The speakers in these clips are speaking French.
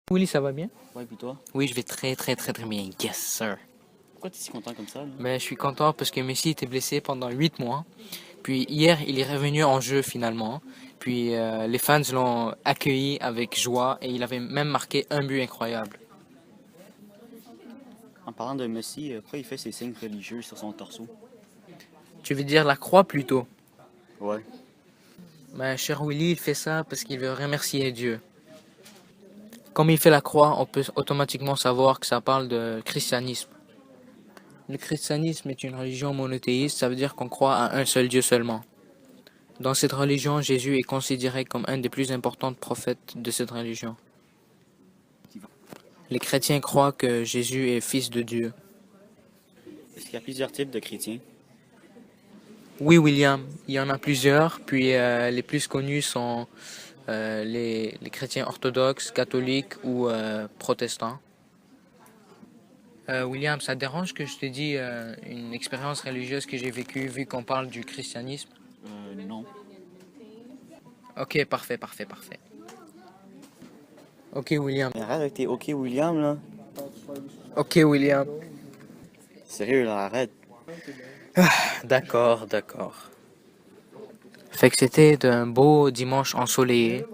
Willy, ça va bien? Ouais, puis toi? Oui, je vais très bien. Yes, sir. Pourquoi t'es si content comme ça, là? Mais je suis content parce que Messi était blessé pendant 8 mois. Puis hier, il est revenu en jeu finalement. Puis les fans l'ont accueilli avec joie et il avait même marqué un but incroyable. En parlant de Messi, pourquoi il fait ses signes religieux sur son torseau? Tu veux dire la croix plutôt? Ouais. Mais cher Willy, il fait ça parce qu'il veut remercier Dieu. Comme il fait la croix, on peut automatiquement savoir que ça parle de christianisme. Le christianisme est une religion monothéiste, ça veut dire qu'on croit à un seul Dieu seulement. Dans cette religion, Jésus est considéré comme un des plus importants prophètes de cette religion. Les chrétiens croient que Jésus est fils de Dieu. Est-ce qu'il y a plusieurs types de chrétiens? Oui, William, il y en a plusieurs, puis les plus connus sont les chrétiens orthodoxes, catholiques ou protestants. William, ça te dérange que je te dise une expérience religieuse que j'ai vécue vu qu'on parle du christianisme? Non. Ok, parfait. Ok, William. Mais arrête avec tes OK, William, là. Ok, William. Sérieux, là, arrête. D'accord. Fait que c'était un beau dimanche ensoleillé.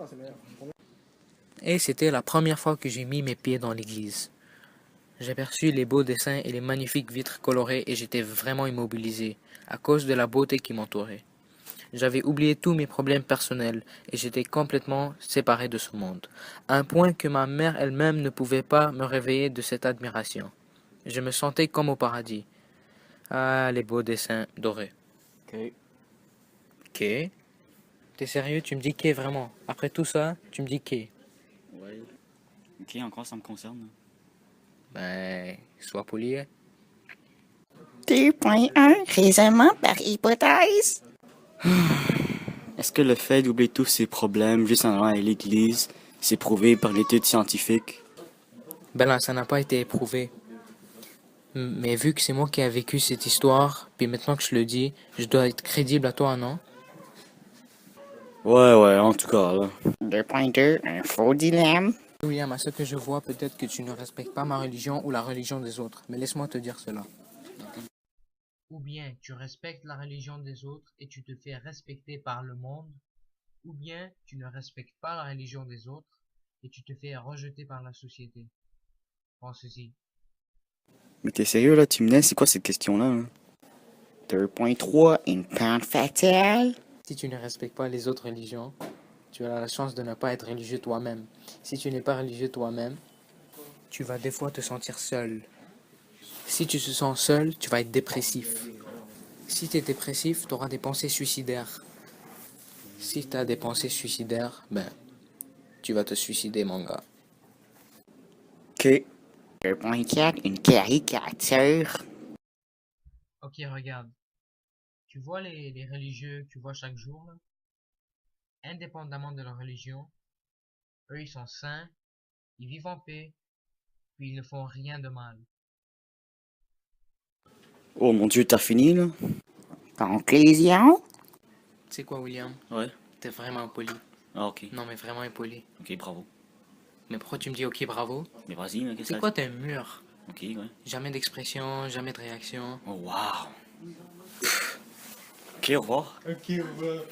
Et c'était la première fois que j'ai mis mes pieds dans l'église. J'aperçus les beaux dessins et les magnifiques vitres colorées et j'étais vraiment immobilisé à cause de la beauté qui m'entourait. J'avais oublié tous mes problèmes personnels et j'étais complètement séparé de ce monde, à un point que ma mère elle-même ne pouvait pas me réveiller de cette admiration. Je me sentais comme au paradis. Ah, les beaux dessins dorés. OK. Ok. T'es sérieux? Tu me dis qu'est vraiment? Après tout ça, tu me dis qu'est? Ouais. OK, encore, ça me concerne. Ben, sois poli, hein. 2.1 Raisonnement par hypothèse. Est-ce que le fait d'oublier tous ses problèmes juste en allant à l'église, c'est prouvé par l'étude scientifique? Ben là, ça n'a pas été éprouvé. Mais vu que c'est moi qui ai vécu cette histoire, puis maintenant que je le dis, je dois être crédible à toi, non? Ouais, en tout cas, là. 2.2 Un faux dilemme. William, à ce que je vois, peut-être que tu ne respectes pas ma religion ou la religion des autres, mais laisse-moi te dire cela. Ou bien tu respectes la religion des autres et tu te fais respecter par le monde, ou bien tu ne respectes pas la religion des autres et tu te fais rejeter par la société. Pense-y. Mais t'es sérieux, là? Tu me laisses, c'est quoi cette question-là, hein? 2.3 Une pente fatale. Si tu ne respectes pas les autres religions, tu as la chance de ne pas être religieux toi-même. Si tu n'es pas religieux toi-même, tu vas des fois te sentir seul. Si tu te sens seul, tu vas être dépressif. Si tu es dépressif, tu auras des pensées suicidaires. Si tu as des pensées suicidaires, ben, tu vas te suicider, mon gars. OK. 2.4 Une caricature. Ok, regarde. Tu vois les religieux que tu vois chaque jour, là? Indépendamment de leur religion, eux, ils sont saints, ils vivent en paix, puis ils ne font rien de mal. Oh mon Dieu, t'as fini, là? Conclusion. Tu sais quoi, William? Ouais. T'es vraiment impoli. Ah, OK. Non, mais vraiment impoli. OK, bravo. Mais pourquoi tu me dis ok, bravo? Mais vas-y, là, qu'est-ce que C'est ça... quoi, t'es un mur? OK, ouais. Jamais d'expression, jamais de réaction. Oh, wow. OK, au revoir. Ok, au revoir.